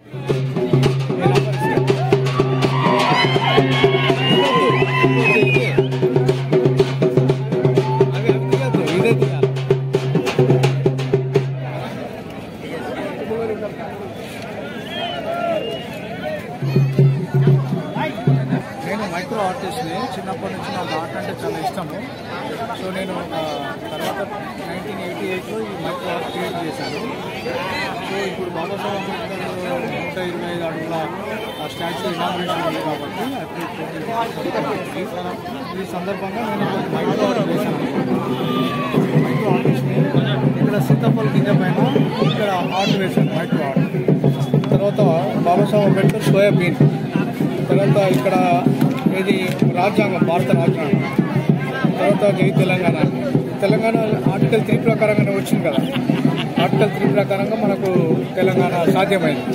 నేను మైక్రో ఆర్టిస్ట్ని. చిన్నప్పటి నుంచి నాకు ఆర్ట్ అంటే చాలా ఇష్టము. సో నేను తర్వాత 1988లో ఈ మైక్రో ఆర్ట్ క్రియేట్ చేశాను. సో ఇప్పుడు బాబాసాహెబ్ అంబేద్కర్ 125 అడుగుల స్టాచ్యూ ఇనాగ్రేషన్ ఉంది కాబట్టి ఈ సందర్భంగా నేను మైక్రో ఆర్ట్ చేశాను. మైక్రో ఆర్టిస్ట్ని ఇక్కడ సీతాఫల్ గింజ పైన ఇక్కడ ఆర్ట్ వేశాను, మైక్రో ఆర్ట్. తర్వాత బాబాసాహెబ్ అంబేద్కర్ సోయాబీన్, తర్వాత ఇక్కడ ఇది రాజ్యాంగం, భారత రాజ్యాంగం, తర్వాత జై తెలంగాణ. తెలంగాణ ఆర్టికల్ 3 ప్రకారంగానే వచ్చింది కదా. ఆర్టికల్ 3 ప్రకారంగా మనకు తెలంగాణ సాధ్యమైంది.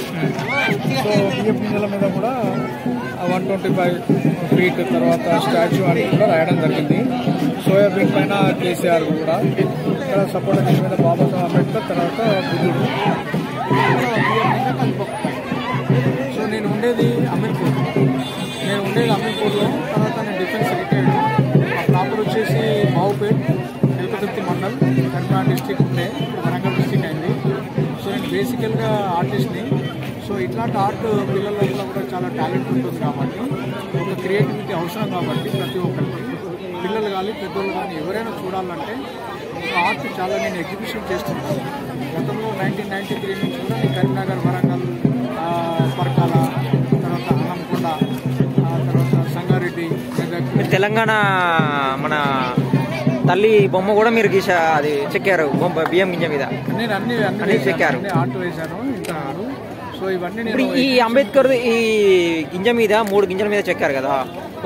సో బియ్యం గింజల మీద కూడా 125 ఫీట్ తర్వాత స్టాచ్యూ అని కూడా రాయడం జరిగింది. సోయాబీన్ పైన కేసీఆర్ కూడా, ఇక్కడ సపోటా గింజ మీద బాబాసాహెబ్ అంబేద్కర్, తర్వాత బుద్ధుడు. సో నేను ఉండేది అమీర్పూర్లో. తర్వాత నేను డిఫెన్స్ సెక్రటరీ. ఆ ప్రాపర్ వచ్చేసి మావుపేట్, తిరుపతి మండల్, కరీంనగర్ డిస్టిక్ ఉండే, వరంగల్ డిస్టిక్ అయింది. సో నేను బేసికల్గా ఆర్టిస్ట్ని. సో ఇట్లాంటి ఆర్ట్ పిల్లల్లో కూడా చాలా టాలెంట్ ఉంటుంది కాబట్టి, ఒక క్రియేటివిటీ అవసరం కాబట్టి ప్రతి ఒక్కరికి, పిల్లలు కానీ పెద్దోళ్ళు కానీ ఎవరైనా చూడాలంటే ఒక ఆర్ట్ చాలా నేను ఎగ్జిబిషన్ చేస్తున్నాను. గతంలో 1993 నుంచి కూడా నేను కరీంనగర్, వరంగల్, పరకాల, తర్వాత హనంకొండ, తర్వాత సంగారెడ్డి, తెలంగాణ మన తల్లి బొమ్మ కూడా మీరు అది చెక్కారు, బొమ్మ బియ్యం గింజ మీద. నేను అన్ని చెక్కారు, ఆర్ట్ వేశాను. ఇంతకుముందు సో ఇవన్నీ నేను ఈ అంబేద్కర్ ఈ గింజ మీద 3 గింజల మీద చెక్కారు కదా,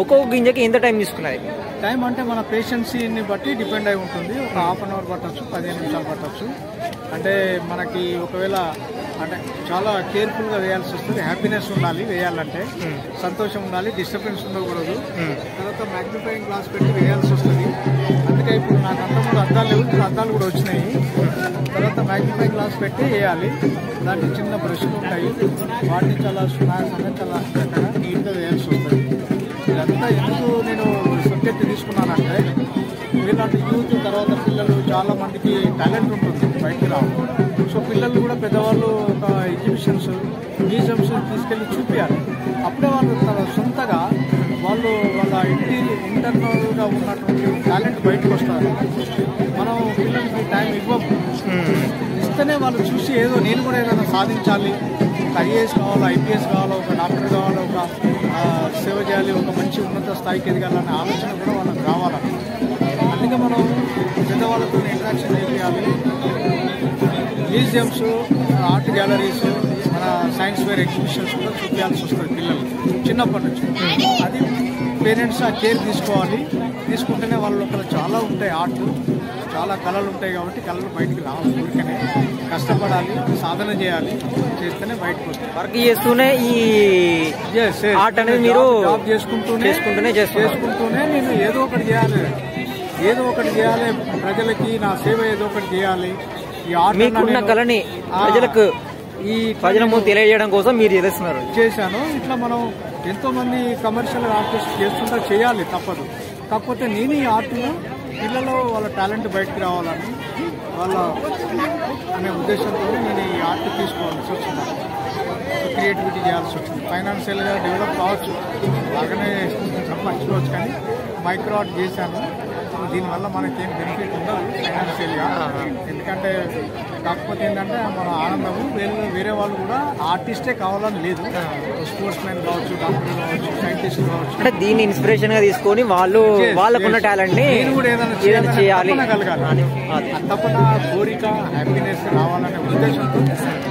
ఒక్కొక్క గింజకి ఎంత టైం తీసుకున్నది? టైం అంటే మన పేషెన్సీని బట్టి డిపెండ్ అయి ఉంటుంది. ఒక ½ అన్ అవర్ పట్టచ్చు, 15 నిమిషాలు పట్టచ్చు. అంటే మనకి ఒకవేళ అంటే చాలా కేర్ఫుల్గా వేయాల్సి వస్తుంది. హ్యాపీనెస్ ఉండాలి వేయాలంటే, సంతోషం ఉండాలి, డిస్టర్బెన్స్ ఉండకూడదు. తర్వాత మ్యాగ్నిఫైయింగ్ గ్లాస్ పెట్టి వేయాల్సి వస్తుంది. అందుకే ఇప్పుడు నాకు అంతకుముందు అద్దాలు లేవు, ఇప్పుడు అద్దాలు కూడా వచ్చినాయి. తర్వాత మ్యాగ్నిఫైయింగ్ గ్లాస్ పెట్టి వేయాలి. దాంట్లో చిన్న బ్రష్లు ఉంటాయి, వాటిని చాలా చాలా చక్కగా నీట్గా వేయాల్సి వస్తుంది. ఇదంతా ఎందుకు నేను సబ్జెక్ట్ తీసుకున్నానంటే, వీళ్ళంటే యూత్, తర్వాత పిల్లలు చాలా మందికి టాలెంట్ ఉంటుంది, బయటికి రావు. సో పిల్లలు కూడా పెద్దవాళ్ళు ఒక ఎగ్జిబిషన్స్, మ్యూజియంస్ తీసుకెళ్ళి చూపించాలి. అప్పుడే వాళ్ళు సొంతగా వాళ్ళ ఇంటర్నల్గా ఉన్నటువంటి టాలెంట్ బయటకు వస్తారు. మనం పిల్లలకి టైం ఇవ్వము, ఇస్తేనే వాళ్ళు చూసి ఏదో నేను కూడా ఏదైనా సాధించాలి, ఒక ఐఏఎస్ కావాలో, ఐపీఎస్ కావాలో, ఒక డాక్టర్ కావాలో, ఒక సేవ చేయాలి, ఒక మంచి ఉన్నత స్థాయికి ఎదగాలనే ఆలోచన కూడా వాళ్ళకి రావాలి. అందుకే మనం పెద్దవాళ్ళతో ఇంటరాక్షన్ చేయాలి. మ్యూజియంస్, ఆర్ట్ గ్యాలరీస్, మన సైన్స్ ఫేర్ ఎగ్జిబిషన్స్ కూడా చూపించాల్సి వస్తుంది పిల్లలు చిన్నప్పటి నుంచి. అది పేరెంట్స్ ఆ కేర్ తీసుకోవాలి. తీసుకుంటేనే వాళ్ళ లోపల చాలా ఉంటాయి, ఆర్ట్ చాలా కళలు ఉంటాయి కాబట్టి కళలు బయటికి రావాలి. ఊరికనే కష్టపడాలి, సాధన చేయాలి, చేస్తేనే బయటకు వస్తాయి. వర్క్ చేస్తూనే ఈ ఆర్ట్ అనేది మీరు జాబ్ చేసుకుంటూనే నేను ఏదో ఒకటి చేయాలి, ప్రజలకి నా సేవ ఏదో ఒకటి చేయాలి. ఈ ఆర్ట్ మీకున్న కళని ప్రజలకు ప్రజల ముందు తెలియజేయడం కోసం మీరు చేశాను. ఇట్లా మనం ఎంతో మంది కమర్షియల్ ఆర్టిస్ట్ చేస్తుంటే చేయాలి, తప్పదు. కాకపోతే నేను ఈ ఆర్ట్ను పిల్లలు వాళ్ళ టాలెంట్ బయటకు రావాలని అనే ఉద్దేశంతో నేను ఈ ఆర్ట్ తీసుకోవాల్సి వచ్చింది. క్రియేటివిటీ చేయాల్సి వచ్చింది. ఫైనాన్షియల్గా డెవలప్ కావచ్చు, బాగానే సంపాదించుకోవచ్చు, కానీ మైక్రో ఆర్ట్ చేశాను. దీనివల్ల మనకేం బెనిఫిట్ ఉండదు ఫైనాన్షియల్గా. ఎందుకంటే కాకపోతే ఏంటంటే మన ఆనందము వేరే వాళ్ళు కూడా ఆర్టిస్టే కావాలని లేదు. స్పోర్ట్స్ మ్యాన్ కావచ్చు, డాక్టర్ కావచ్చు, సైంటిస్ట్ కావచ్చు. అంటే దీన్ని ఇన్స్పిరేషన్ గా తీసుకొని వాళ్ళకున్న టాలెంట్ ని కూడా ఏదైనా చేయాలి తప్పన కోరిక, హ్యాపీనెస్ రావాలనే ఉద్దేశంతో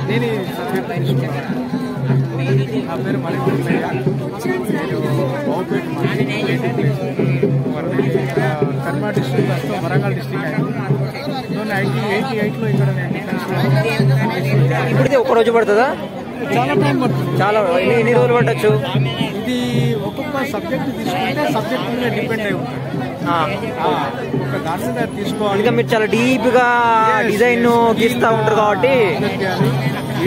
నేను సబ్జెక్ట్ తీసుకున్నాను. నా పేరు మణిపూర్. కరీంనగర్ డిస్ట్రిక్ట్ ప్రస్తుతం వరంగల్ డిస్ట్రిక్ట్ అయింది. 1988లో ఇక్కడ ఇప్పుడు ఒక రోజు పడుతుందా? చాలా టైం పడుతుంది. చాలా ఎన్ని రోజులు పట్టచ్చు? ఇది ఒక్కొక్క సబ్జెక్ట్ తీసుకుంటే సబ్జెక్ట్ మీద డిపెండ్ అయి ఉంటుంది. ఒక దాని మీద తీసుకోవాలి. ఇంకా మీరు చాలా డీప్ గా డిజైన్ గీస్తూ ఉంటారు కాబట్టి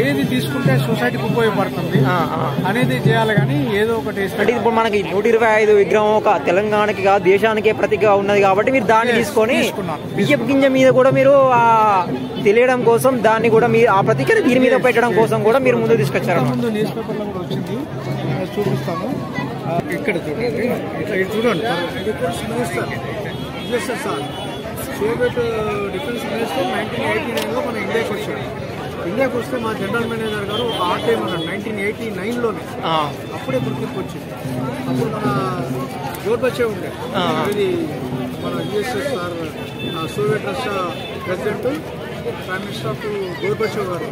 ఏది తీసుకుంటే సొసైటీకి ఉపయోగపడుతుంది అనేది చేయాలి, కానీ ఏదో ఒకటి అంటే ఇప్పుడు మనకి 125 విగ్రహం ఒక తెలంగాణకి కాదు దేశానికే ప్రతిగా ఉన్నది కాబట్టి మీరు దాన్ని తీసుకొని బియ్యపు గింజ మీద కూడా మీరు తెలియడం కోసం దాన్ని కూడా మీరు ఆ ప్రతికని దీని మీద పెట్టడం కోసం కూడా మీరు ముందు తీసుకొచ్చారు. ముందు న్యూస్ పేపర్లో కూడా వచ్చింది, చూపిస్తాను. ఇక్కడ చూడండి, ఇట్లా చూడండి. సార్ సోవియట్ డిఫెన్స్ మినిస్టర్ 1989లో మన ఇండియాకి వచ్చాడు. ఇండియాకి వస్తే మా జనరల్ మేనేజర్ గారు ఒక ఆర్ట్ ఏమన్నాడు 1989లోనే, అప్పుడే గుర్తింపు వచ్చింది. అప్పుడు మన గోర్బచేవ్ ఉండే, ఇది మన USSR Soviet Russia president prime minister of Gorbachev గారు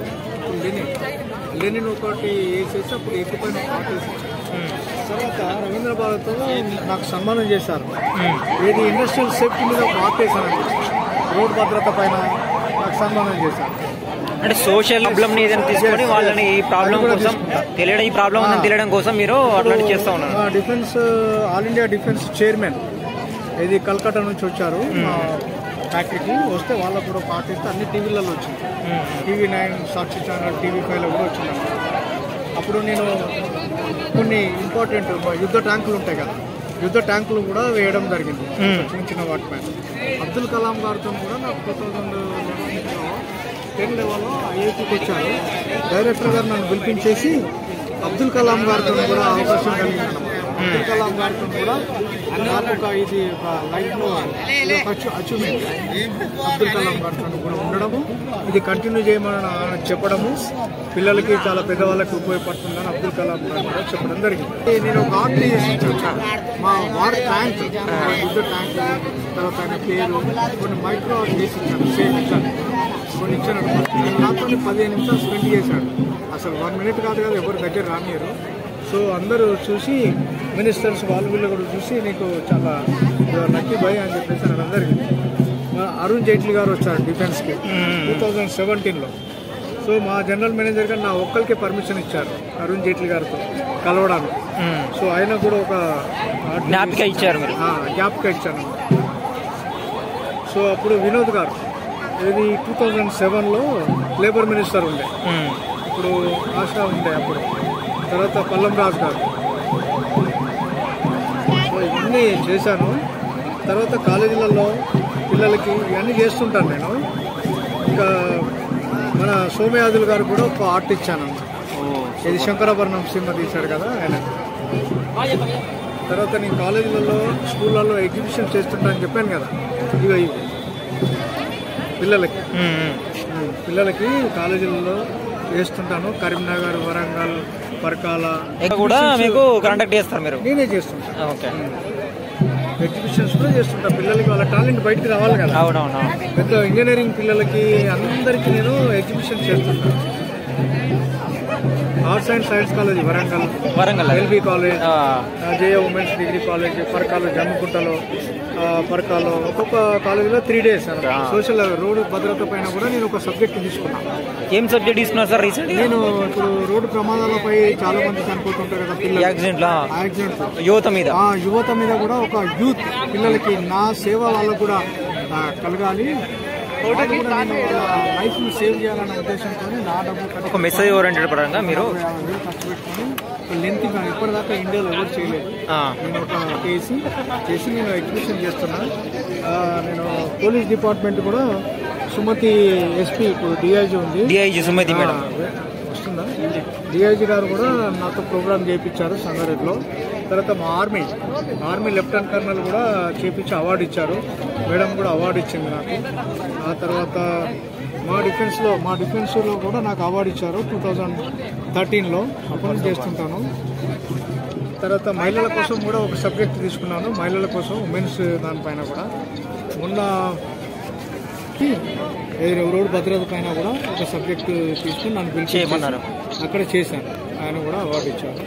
లెనిన్ ఒకటి వేసేసి అప్పుడు ఎక్కువైన ఆర్ట్ వేసి తర్వాత రవీంద్ర భారత్తో నాకు సన్మానం చేశారు. ఏది ఇండస్ట్రియల్ సేఫ్టీ మీద ఒక ఆర్ట్ వేశాను, రోడ్ భద్రత పైన నాకు సన్మానం చేశారు. అంటే సోషల్ ప్రాబ్లమ్ ఏదైనా తీసుకొని వాళ్ళని ఈ ప్రాబ్లం కోసం తెలియడం, ఈ ప్రాబ్లం ఉందని తెలియడం కోసం మీరు అట్లాంటి చేస్తూ ఉన్నారు. Defence all India defence chairman ఇది కల్కట్టా నుంచి వచ్చారు ఫ్యాక్టరీకి. వస్తే వాళ్ళకు కూడా పార్టీ ఇస్తే అన్ని టీవీలలో వచ్చింది, TV9, సాక్షి ఛానల్, TV5లో కూడా వచ్చింది. అప్పుడు నేను కొన్ని ఇంపార్టెంట్ యుద్ధ ట్యాంకులు ఉంటాయి కదా, యుద్ధ ట్యాంకులు కూడా వేయడం జరిగింది చిన్న చిన్న వాటిపైన. అబ్దుల్ కలాం గారితో కూడా నాకు 2010 లెవెల్లో ఐఐటీకి వచ్చారు. డైరెక్టర్ గారు నన్ను పిలిపించేసి అబ్దుల్ కలాం గారితో కూడా అవకాశం కలిగింది. అబ్దుల్ కలాం గారితో కూడా నాకు ఒక ఇది ఒక లైఫ్లో అచీవ్మెంట్. అబ్దుల్ కలాం గారితో కూడా ఉండడము, ఇది కంటిన్యూ చేయమని చెప్పడము, పిల్లలకి చాలా పెద్దవాళ్ళకి ఉపయోగపడుతుందని అబ్దుల్ కలాం గారు కూడా చెప్పడం జరిగింది. నేను ఒక ఆర్ట్ చేసి మా వార్ ట్యాంక్, యుద్ధ ట్యాంక్, తర్వాత ఆయన పేరు కొన్ని మైక్రో ఆర్ట్ చేసి ఇచ్చాను, సేమ్ ఇచ్చాను, కొన్ని ఇచ్చాను. నాతో 15 నిమిషాలు స్పెండ్ చేశాడు. అసలు 1 మినిట్ కాదు కదా, ఎవరి దగ్గర రానియరు. సో అందరూ చూసి మినిస్టర్స్ వాళ్ళు వీళ్ళు కూడా చూసి నీకు చాలా లక్కీ బాయ్ అని చెప్పేసి నాకు అందరికీ. అరుణ్ జైట్లీ గారు వచ్చారు డిఫెన్స్కి 2017లో. సో మా జనరల్ మేనేజర్ గారు నా ఒక్కరికే పర్మిషన్ ఇచ్చారు అరుణ్ జైట్లీ గారితో కలవడానికి. సో ఆయన కూడా ఒక జ్ఞాపిక ఇచ్చారు, జ్ఞాపిక ఇచ్చాను. సో అప్పుడు వినోద్ గారు ఇది 2007లో లేబర్ మినిస్టర్ ఉండే, ఇప్పుడు ఆశా ఉండే అప్పుడు. తర్వాత పల్లం రాజు గారు. సో ఇవన్నీ చేశాను. తర్వాత కాలేజీలలో పిల్లలకి ఇవన్నీ చేస్తుంటాను నేను. ఇంకా మన సోమయాజులు గారు కూడా ఒక ఆర్ట్ ఇచ్చాను. ఇది శంకరాభరణం సినిమా తీశాడు కదా ఆయన. తర్వాత నేను కాలేజీలలో స్కూళ్ళల్లో ఎగ్జిబిషన్ చేస్తుంటానని చెప్పాను కదా, ఇవి పిల్లలకి కాలేజీలలో చేస్తుంటాను. కరీంనగర్, వరంగల్, పరకాల కూడా మీకు కాంటాక్ట్ చేస్తారు మీరు? నేనే చేస్తుంటాను. ఎగ్జిబిషన్స్ కూడా చేస్తుంటా. పిల్లలకి వాళ్ళ టాలెంట్ బయటకు రావాలి కదా. అవునవును. పెద్ద ఇంజనీరింగ్ పిల్లలకి అందరికీ నేను ఎగ్జిబిషన్ చేస్తుంటాను. Arts and science college Warangal, L B college, J A women's degree college, Parkal, జమ్మికుంటలో, పరకాలో ఒక్కొక్క కాలేజీలో 3 days సోషల్ రోడ్డు భద్రత పైన కూడా నేను ఒక సబ్జెక్ట్ తీసుకున్నాను. ఏం సబ్జెక్ట్ తీసుకున్నారు సార్ రీసెంట్? నేను ఇప్పుడు రోడ్డు ప్రమాదాలపై చాలా మంది చనిపోతుంటారు కదా పిల్లలు, యాక్సిడెంట్ యువత మీద కూడా ఒక యూత్ పిల్లలకి నా సేవ వాళ్ళకు కూడా కలగాలి, లైఫ్ ని సేవ్ చేయాలన్న ఉద్దేశంతో నా డబ్బు ఒక మెసేజ్ ఓరియంటెడ్ పరంగా మీరు ఖర్చు పెట్టుకొని లెంత్ ఇప్పటిదాకా ఇండియాలో ఎవరు చేయలేదు. నేను ఒక చేసి నేను ఎగ్జిబిషన్ చేస్తున్నా. నేను పోలీస్ డిపార్ట్మెంట్ కూడా సుమతి ఎస్పీ, ఇప్పుడు డిఐజీ ఉంది, డిఐజీ సుమతి మేడం వస్తుందా, డిఐజీ గారు కూడా నాతో ప్రోగ్రామ్ చేయించారు సంగారెడ్డిలో. తర్వాత మా ఆర్మీ లెఫ్టినెంట్ కర్నల్ కూడా చేయించి అవార్డు ఇచ్చారు, మేడం కూడా అవార్డు ఇచ్చింది నాకు. ఆ తర్వాత మా డిఫెన్స్లో కూడా నాకు అవార్డు ఇచ్చారు 2013లో, అప్పుడు చేస్తుంటాను. తర్వాత మహిళల కోసం కూడా ఒక సబ్జెక్ట్ తీసుకున్నాను, మహిళల కోసం ఉమెన్స్ దానిపైన కూడా. మొన్న రోడ్ భద్రత పైన కూడా ఒక సబ్జెక్ట్ తీసుకుని నన్ను పిలిచేయమన్నారు, అక్కడ చేశాను, ఆయన కూడా అవార్డు ఇచ్చారు.